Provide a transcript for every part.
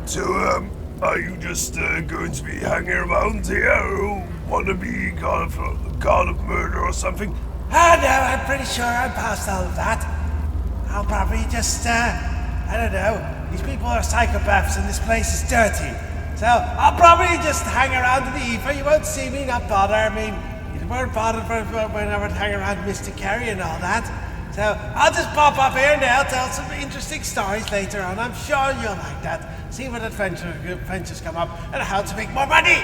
So, are you just going to be hanging around here, or want to be god of murder or something? Ah, no, I'm pretty sure I'm past all of that. I'll probably just, I don't know. These people are psychopaths and this place is dirty. So I'll probably just hang around in the ether. You won't see me, not bother. I mean, you weren't bothered when I would hang around Mr. Kerry and all that. So I'll just pop up here now, tell some interesting stories later on. I'm sure you'll like that. See what adventures come up and how to make more money.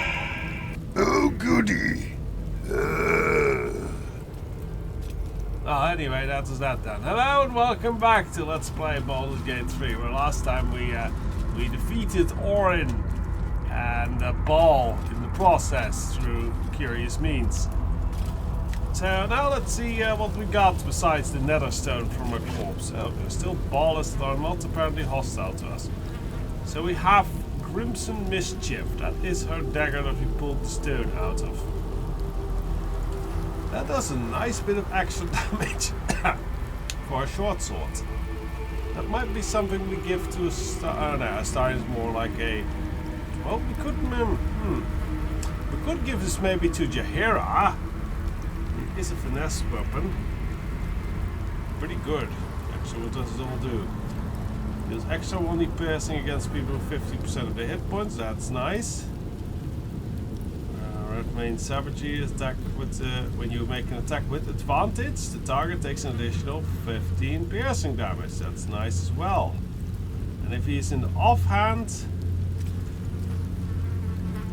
Oh, goody. Anyway, that was that then. Hello and welcome back to Let's Play Baldur's Gate 3, where last time we defeated Orin and Bhaal in the process through curious means. So now let's see what we got besides the nether stone from our corpse. There's still Bhaalists that are not apparently hostile to us. So we have Crimson Mischief. That is her dagger that we pulled the stone out of. That does a nice bit of extra damage for a short sword. That might be something we give to a star. No, a star is more like a... Well, we could... We could give this maybe to Jaheira. It is a finesse weapon. Pretty good. Actually, what does it all do? Deals extra 1d piercing against people with 50% of their hit points. That's nice. Main savagery attack with when you make an attack with advantage, the target takes an additional 15 piercing damage. That's nice as well. And if he's in the offhand,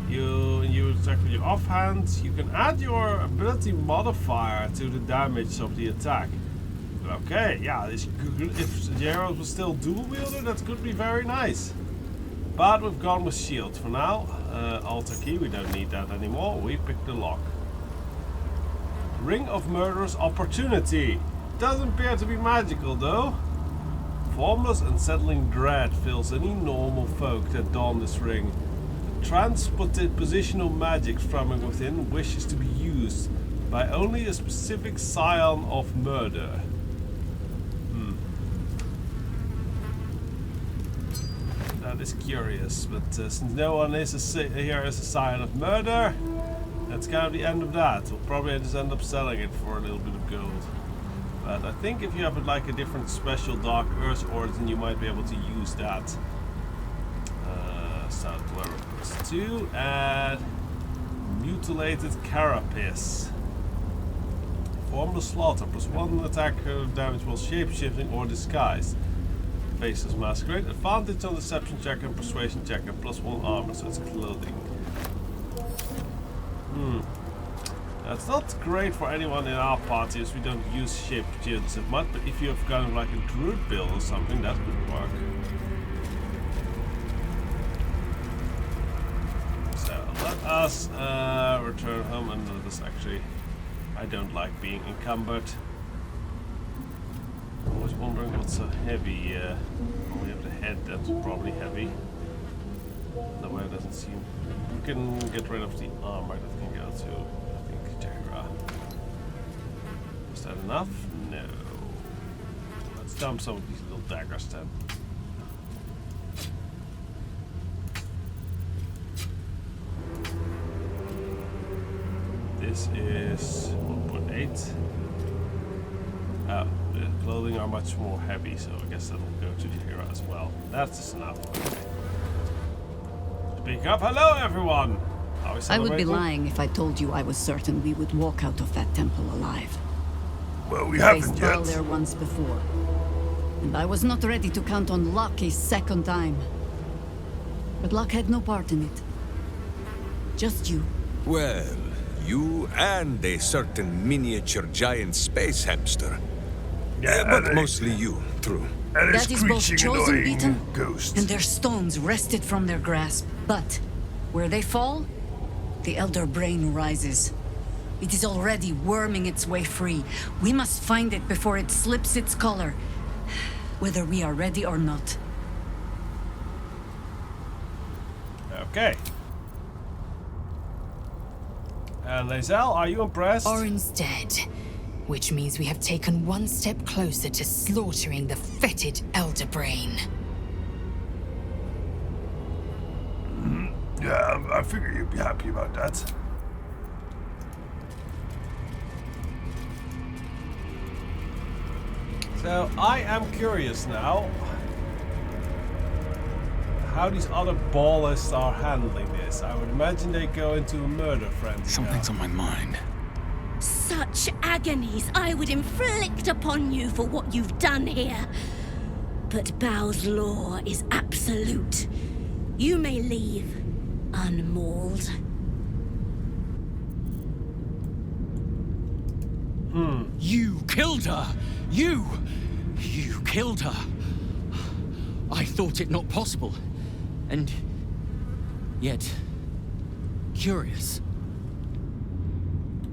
you attack with your offhand, you can add your ability modifier to the damage of the attack. Okay, yeah, this could, if Jaheira was still dual wielder, that could be very nice. But we've gone with shield for now. Alter key, we don't need that anymore. We picked the lock. Ring of Murderous Opportunity. Doesn't appear to be magical though. Formless and settling dread fills any normal folk that don this ring. Transpositional magic from within wishes to be used by only a specific scion of murder. That is curious, but since no one is here as a sign of murder, that's kind of the end of that. We'll probably just end up selling it for a little bit of gold. But I think if you have like a different special Dark Earth Origin, you might be able to use that. Sound Blur +2 and Mutilated Carapace. Formless Slaughter +1 attack damage while shape-shifting or disguised. Faceless Masquerade, advantage on deception check and persuasion check and +1 armor, so it's clothing. That's not great for anyone in our party as we don't use shape shields as much, but if you have kind of like a druid build or something, that could work. So let us return home, and this actually, I don't like being encumbered. I was wondering what's so heavy. We have the head, that's probably heavy. The way it doesn't seem. We can get rid of the armor that can go to, I think, Jaheira. Is that enough? No. Let's dump some of these little daggers then. This is 1.8. The clothing are much more heavy, so I guess that'll go to Jaheira as well. That's just enough. Okay. Speak up. Hello, everyone. I would be lying if I told you I was certain we would walk out of that temple alive. Well, we haven't faced yet. Bhaal there once before, and I was not ready to count on luck a second time. But luck had no part in it. Just you. Well, you and a certain miniature giant space hamster. Yeah, But mostly you, true. And That is both chosen annoying beaten, ghost. and their stones wrested from their grasp. But where they fall, the Elder Brain rises. It is already worming its way free. We must find it before it slips its color, whether we are ready or not. Okay. Lae'zel, are you impressed? Orin's dead, which means we have taken one step closer to slaughtering the fetid Elder Brain. I figure you'd be happy about that. So I am curious now how these other ballists are handling this. I would imagine they go into a murder frenzy. Something's on my mind. Such agonies I would inflict upon you for what you've done here. But Baal's law is absolute. You may leave unmauled. You killed her! You killed her! I thought it not possible. And yet, curious.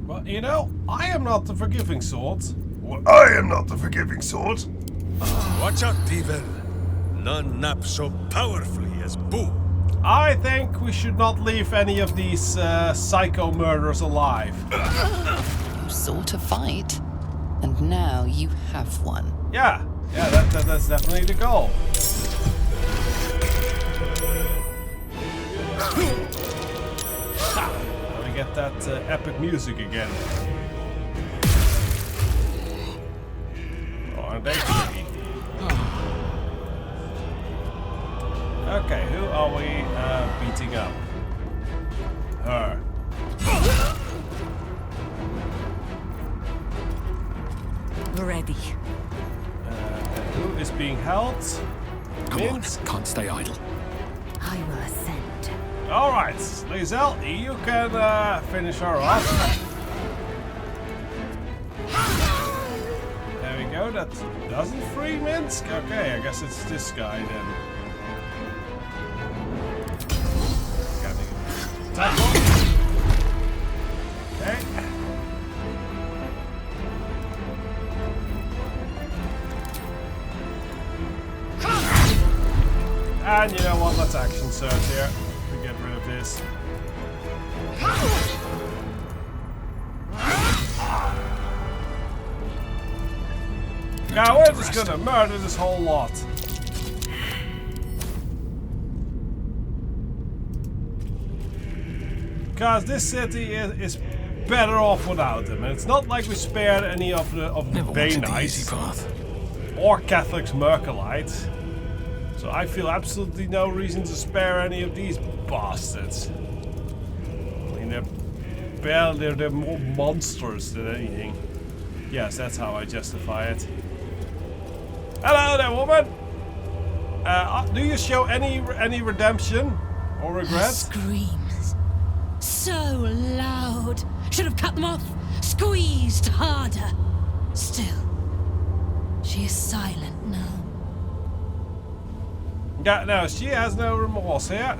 Well, you know, I am not the forgiving sort. Well, I am not the forgiving sort. Watch out, Devil. None nap so powerfully as Boo. I think we should not leave any of these psycho murderers alive. You sought a fight, and now you have one. Yeah, that's definitely the goal. Let me get that epic music again. Oh, aren't they pretty? Okay, who are we beating up? Her. Ready. And who is being held? Come on, Mint. can't stay idle. I will ascend. Alright, Liesel, you can finish her off. There we go, that doesn't free Minsk. Okay, I guess it's this guy then. Okay. And you know what, let's action search here to get rid of this. Now we're just gonna murder this whole lot. Because this city is better off without them, and it's not like we spared any of the Never wanted the Banites easy path. or Catholics Merkelites. So I feel absolutely no reason to spare any of these bastards. I mean, they're more monsters than anything. Yes, that's how I justify it. Hello there, woman. Do you show any redemption or Her regret? screams. So loud. Should have cut them off. Squeezed harder. Still, she is silent now. Yeah, no, she has no remorse here.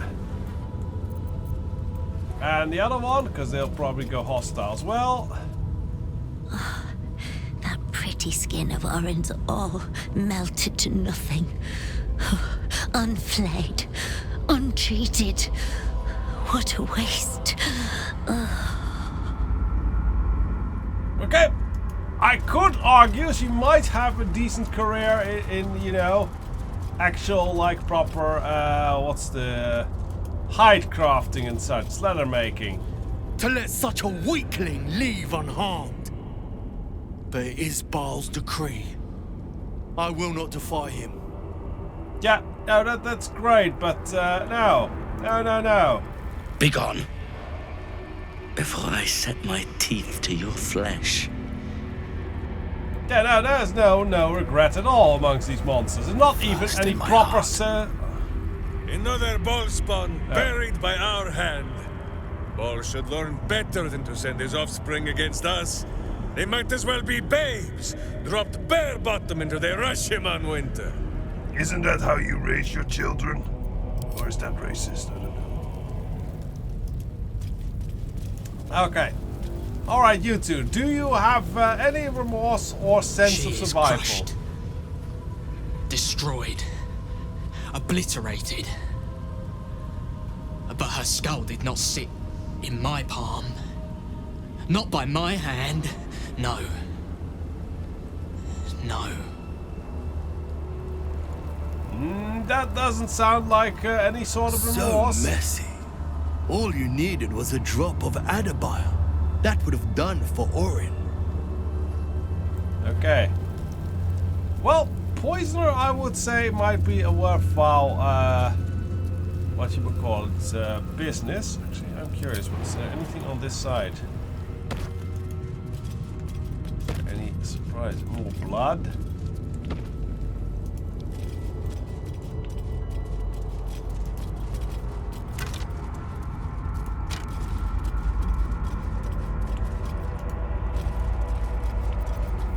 And the other one, because they'll probably go hostile as well. That pretty skin of orange all melted to nothing. Unflayed, untreated. What a waste. Okay, I could argue she might have a decent career in you know, actual like proper what's the hide crafting and such, leather making. To let such a weakling leave unharmed. But it is Baal's decree. I will not defy him. Yeah, no, that's great, but no. Begone, before I set my teeth to your flesh. Yeah, no, there's no regret at all amongst these monsters. There's not even First any in my proper heart. Another ball spawn buried by our hand. Ball should learn better than to send his offspring against us. They might as well be babes, dropped bare bottom into the Rashomon winter. Isn't that how you raise your children? Or is that racist? I don't know. Okay. Alright, you two. Do you have any remorse or sense She of is survival? crushed, destroyed, obliterated. But her skull did not sit in my palm. Not by my hand. No. No. That doesn't sound like any sort of remorse. So messy. All you needed was a drop of Adabile. That would have done for Orin. Okay. Well, Poisoner, I would say, might be a worthwhile, what you would call it, business. Actually, I'm curious, what's anything on this side? Any surprise? More blood?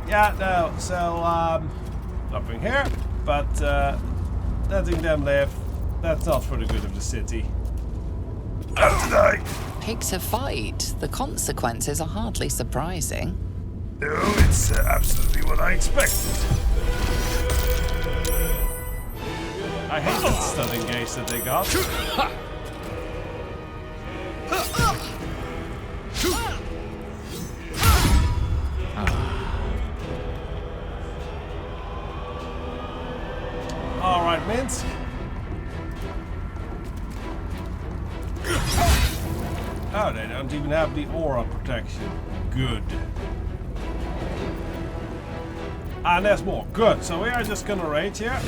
Yeah, no, so, nothing here, but letting them live, that's not for the good of the city. Not tonight. Pick a fight. The consequences are hardly surprising. No, it's absolutely what I expected. I hate that stunning gaze that they got. Alright, Minsk. Oh, they don't even have the aura protection. Good. And there's more. Good. So we are just gonna rage here.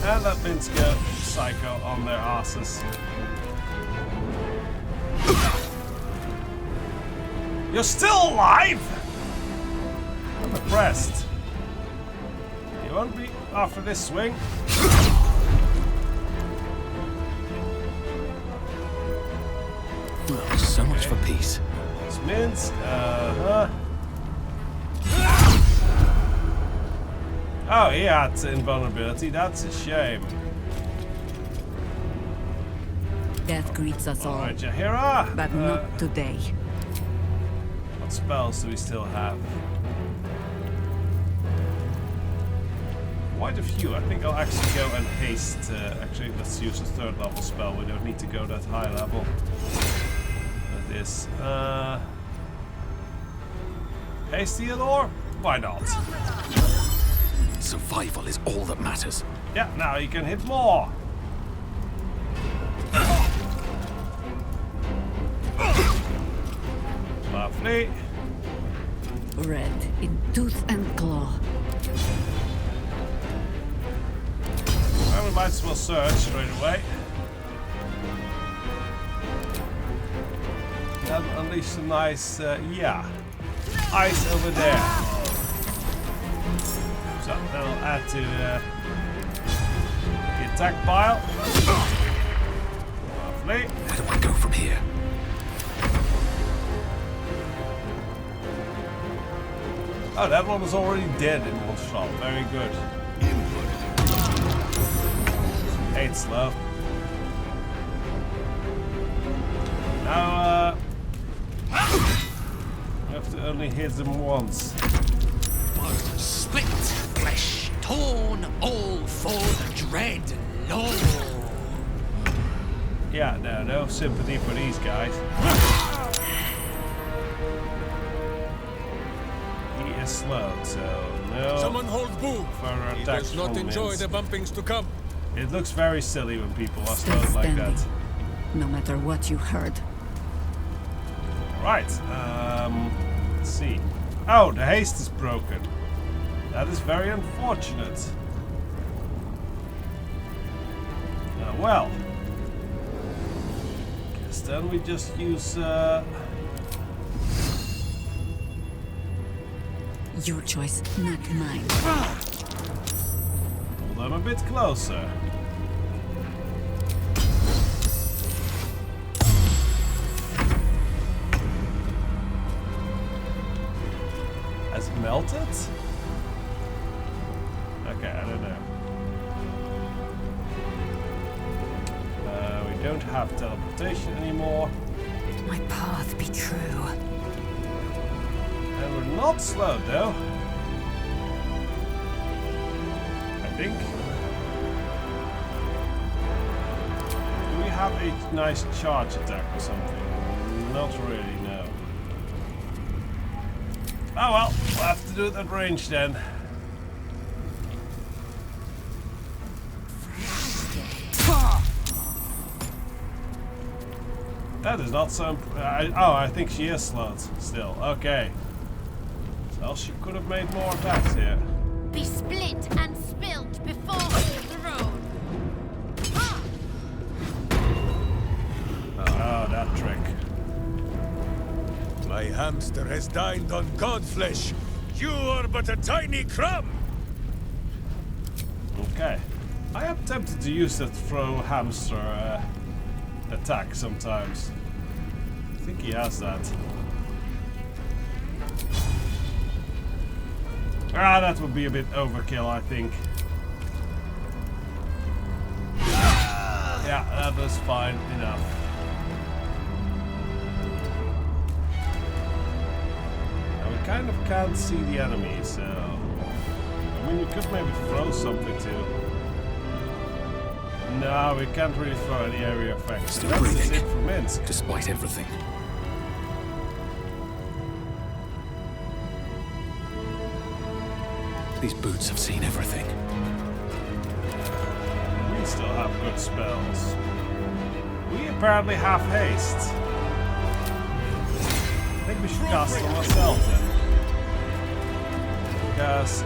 And let Minsk go psycho on their asses. You're still alive? I'm impressed. You won't be after this swing. So much for peace. It's Minsk. Oh, he had invulnerability. That's a shame. Death greets us all. Alright, Jahira. But not today. What spells do we still have? Quite a few. I think I'll actually go and haste. Actually, let's use a 3rd level spell. We don't need to go that high level. With this. Haste Theodore? Why not? Survival is all that matters. Yeah, now you can hit more. Lovely. Red in tooth and claw. Well, we might as well search straight away. And unleash some nice, yeah, ice over there. So that'll add to the attack pile. Lovely. Where do I go from here? Oh, that one was already dead in one shot. Very good. 8 slow. Now, we have to only hit them once. Split, flesh, torn, all for the dread Lord. Yeah, no sympathy for these guys. He is slow, so no. Someone hold Boo. Further He attacks does not from enjoy Minsk. the bumpings to come. It looks very silly when people are Still slowed like standing. that. No matter what you heard. Right, let's see. Oh, the haste is broken. That is very unfortunate. Well. Guess then we just use, Your choice, not mine. pull them a bit closer. Has it melted? Okay, I don't know. We don't have teleportation anymore. My path be true. And we're not slowed though. I think. Do we have a nice charge attack or something? Not really, no. Oh well, we'll have to do it at range then. That is not some. I think she is slowed still. Okay. So she could have made more attacks here. Be split and spilt before the throne. Oh, that trick. My hamster has dined on godflesh. You are but a tiny crumb. Okay. I am tempted to use that throw hamster attack sometimes. I think he has that. Ah, that would be a bit overkill, I think. Yeah, that was fine enough. And we kind of can't see the enemy, so... I mean, we could maybe throw something too. No, we can't really throw any area effects. Still That's breathing, it for Minsk. despite everything. These boots have seen everything. We still have good spells. We apparently have haste. I think we should cast on ourselves then. Because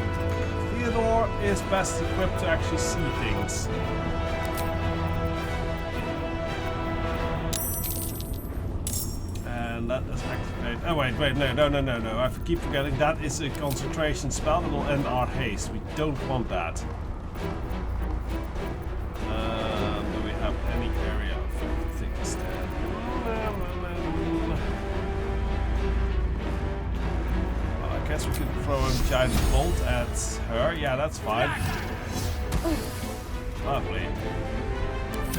Theodore is best equipped to actually see things. And that is activate. Oh wait, no. I keep forgetting that is a concentration spell that will end our haste. We don't want that. Do we have any area of things there? Well, I guess we could throw a giant bolt at her. Yeah, that's fine. Lovely.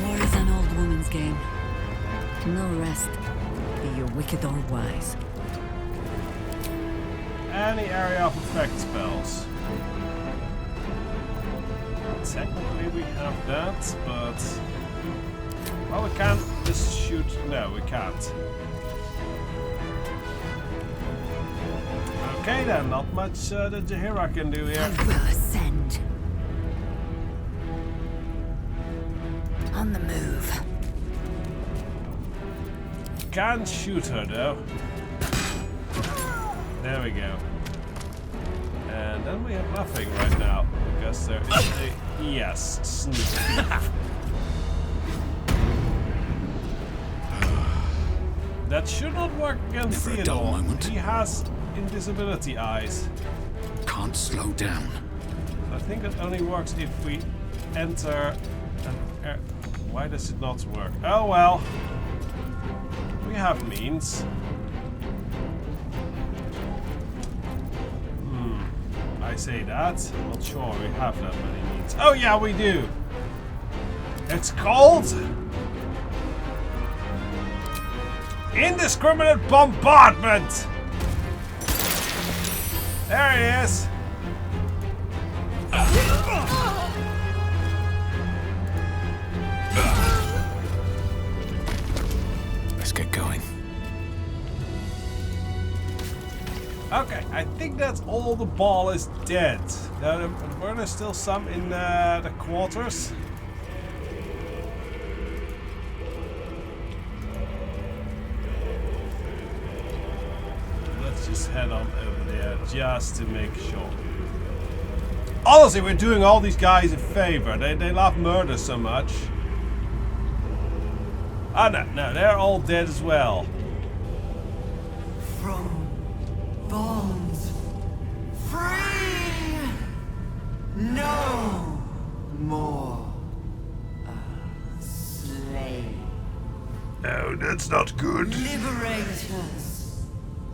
War is an old woman's game. No rest. Be you wicked or wise. Any area of effect spells. Technically we have that, but... Well, we can't just shoot... No, we can't. Okay then, not much that Jaheira can do here. I will ascend. On the move. Can't shoot her though. There we go. And then we have nothing right now. Because there is a... Yes, sneak thief. That should not work against Never a dull Theodore. moment. He has invisibility eyes. Can't slow down. I think it only works if we enter an air... Why does it not work? Oh well. We have means. I say that. Not sure we have that many means. Oh yeah, we do. It's called indiscriminate bombardment. There it is. Let's get going. Okay, I think that's all. The ball is dead. Were there still some in the quarters? Let's just head on over there just to make sure. Honestly, we're doing all these guys a favor. They love murder so much. Oh no, they're all dead as well. From bonds free, no more a slave. No, that's not good. Liberators,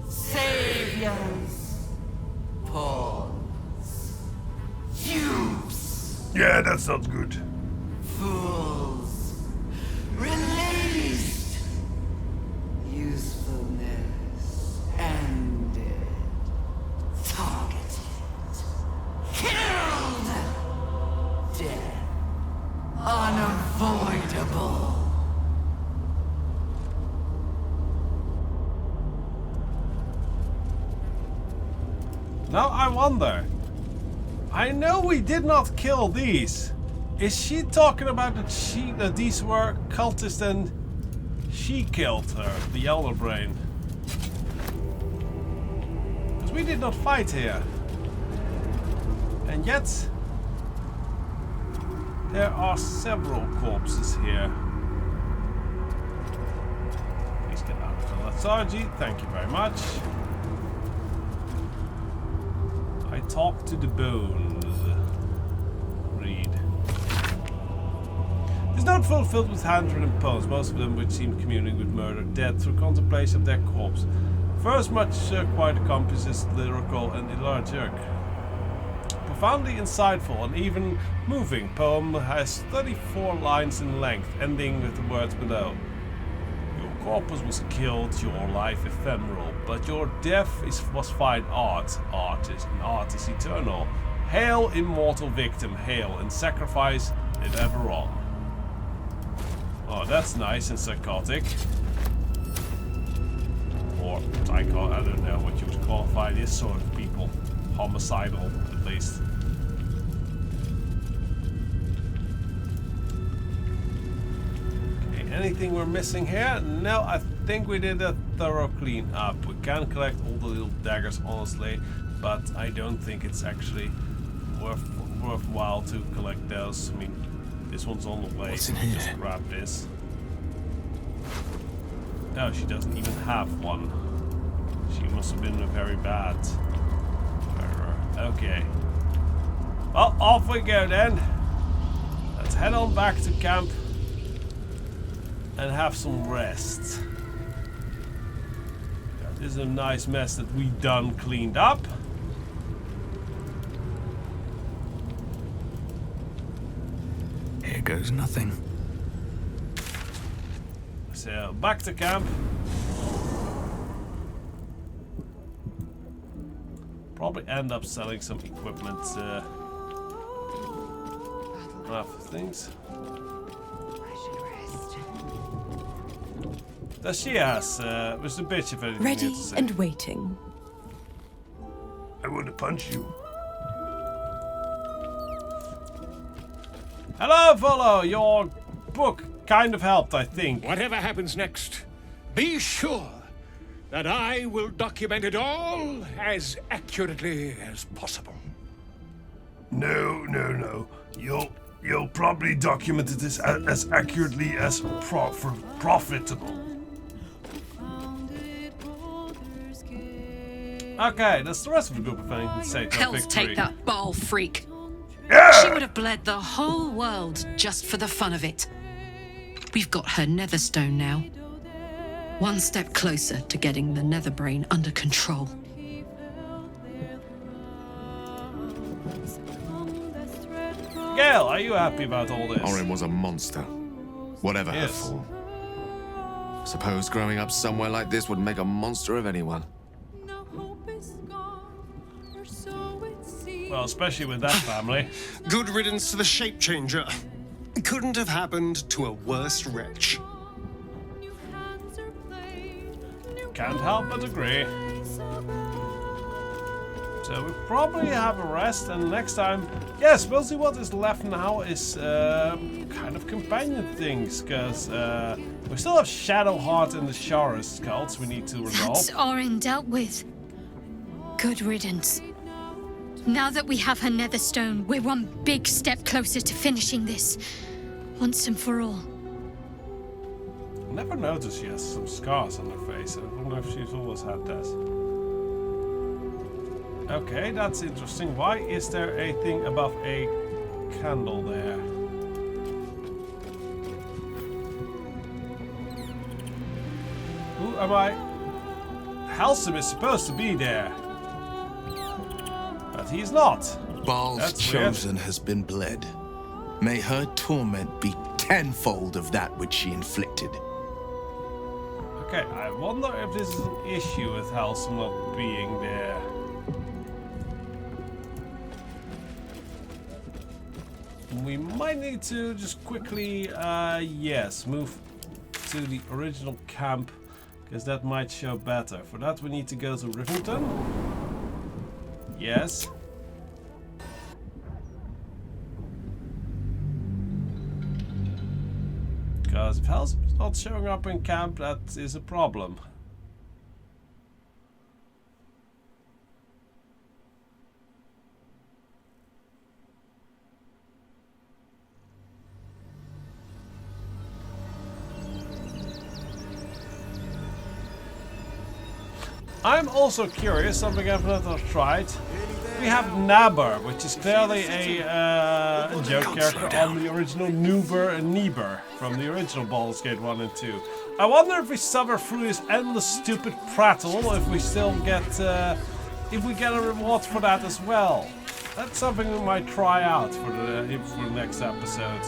saviors, pawns, dupes, Yeah, that's not good. fools, released, usefulness ended, targeted, killed, death unavoidable. Now I wonder. I know we did not kill these. Is she talking about that these were cultists and she killed her, the Elder Brain? Because we did not fight here. And yet, there are several corpses here. Please get out of the lethargy. Thank you very much. I talk to the bones. Read. This note filled with handwritten poems, most of them which seem communing with murdered dead through contemplation of their corpse. First, much quite accomplishes lyrical and elegiac. Profoundly insightful and even moving poem has 34 lines in length, ending with the words below. Your corpus was killed, your life ephemeral, but your death was fine art. Art is eternal. Hail, immortal victim, hail, and sacrifice it ever on. Oh, that's nice and psychotic. Or psycho, I don't know what you would qualify this sort of people. Homicidal, at least. Okay, anything we're missing here? No, I think we did a thorough clean up. We can collect all the little daggers, honestly, but I don't think it's actually worthwhile to collect those. I mean, this one's on the way. What's in here? Just grab this. No, she doesn't even have one. She must have been a very bad. Okay. Well, off we go then. Let's head on back to camp and have some rest. This is a nice mess that we done cleaned up. Here goes nothing. So back to camp. Probably end up selling some equipment things. Does she ask, Mr. Bitch, if anything Ready to say? and waiting. I want to punch you. Hello, fellow. Your book kind of helped, I think. Whatever happens next, be sure that I will document it all as accurately as possible. No. You'll probably document it as accurately as profitable. Okay, that's the rest of the group of anything to say to our Hell's victory. take that Bhaal freak. Yeah! She would have bled the whole world just for the fun of it. We've got her Netherstone now. One step closer to getting the Netherbrain under control. Gail, are you happy about all this? Orin was a monster. Whatever her Yes. form. Suppose growing up somewhere like this would make a monster of anyone. Well, especially with that family. Good riddance to the shape changer. Couldn't have happened to a worse wretch. Can't help but agree. So we probably have a rest, and next time, yes, we'll see what is left now is kind of companion things, because we still have Shadowheart and the Shara's cults we need to resolve. That's Orin dealt with. Good riddance. Now that we have her Netherstone, we're one big step closer to finishing this, once and for all. I never noticed she has some scars on her face. I wonder if she's always had that. Okay, that's interesting. Why is there a thing above a candle there? Who am I? Halcyon is supposed to be there. But he's not. Bhaal's That's chosen has been bled. May her torment be tenfold of that which she inflicted. Okay, I wonder if this is an issue with Halcyon not being there. We might need to just quickly, yes, move to the original camp, because that might show better. For that we need to go to Rivington. Yes. Because if Hellsom's not showing up in camp, that is a problem. I'm also curious, something I've never tried. We have Naber, which is clearly a joke character on the original Nieber from the original Baldur's Gate 1 and 2. I wonder if we suffer through this endless stupid prattle, if we still get, if we get a reward for that as well. That's something we might try out for the next episode.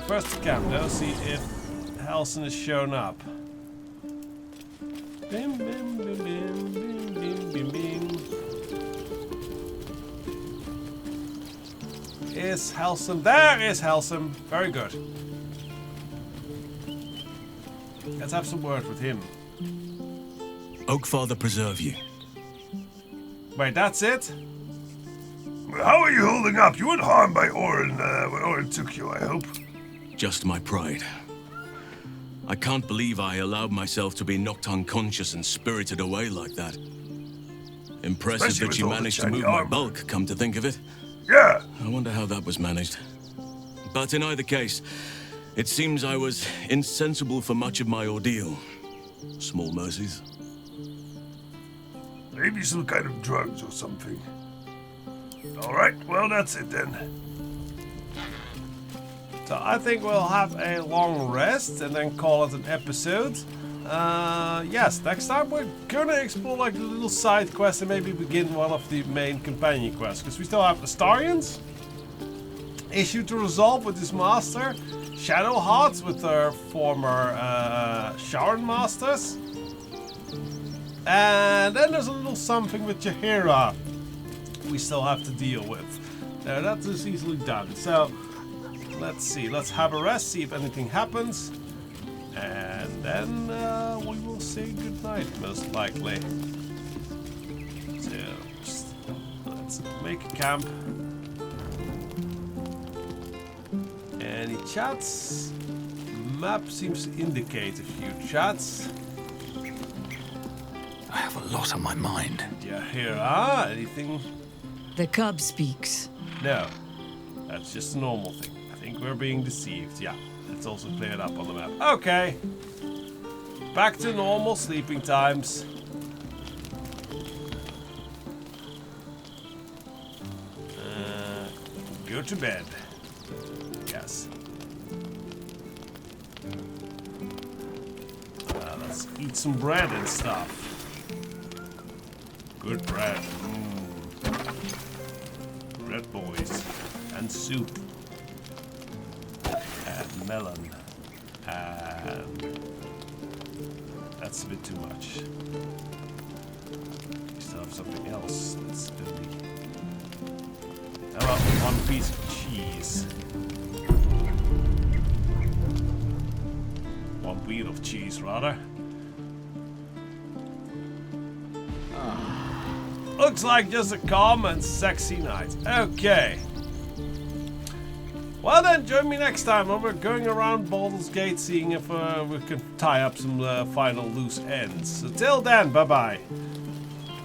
First to camp though, see if Halsin has shown up. Bim, bim, bim, bim, bim, bim, bim, bim. Is Halsin? There is Halsin. Very good. Let's have some word with him. Oakfather preserve you. Wait, that's it? How are you holding up? You weren't harmed by Orin when Orin took you, I hope. Just my pride. I can't believe I allowed myself to be knocked unconscious and spirited away like that. Impressive Especially that you with all the managed to shiny move my armor. bulk, come to think of it. Yeah. I wonder how that was managed. But in either case, it seems I was insensible for much of my ordeal. Small mercies. Maybe some kind of drugs or something. Alright, well that's it then. So I think we'll have a long rest and then call it an episode. Yes, next time we're gonna explore like the little side quest and maybe begin one of the main companion quests. Because we still have Astarians issue to resolve with his master. Shadow Hearts with our former Sharon masters. And then there's a little something with Jaheira we still have to deal with. Now that is easily done. So let's see, let's have a rest, see if anything happens. And then we will say goodnight, most likely. So let's make a camp. Any chats? Map seems to indicate a few chats. I have a lot on my mind. Jaheira, anything? The cub speaks. No, that's just a normal thing. I think we're being deceived. Yeah, it's also cleared up on the map. Okay, back to normal sleeping times. Go to bed. Yes. Let's eat some bread and stuff. Good bread. Bread boys. And soup. And melon. And that's a bit too much. We still have something else that's filthy. How about one piece of cheese? One wheel of cheese, rather. Looks like just a calm and sexy night. Okay. Well then, join me next time when we're going around Baldur's Gate, seeing if we can tie up some final loose ends. So till then, bye-bye.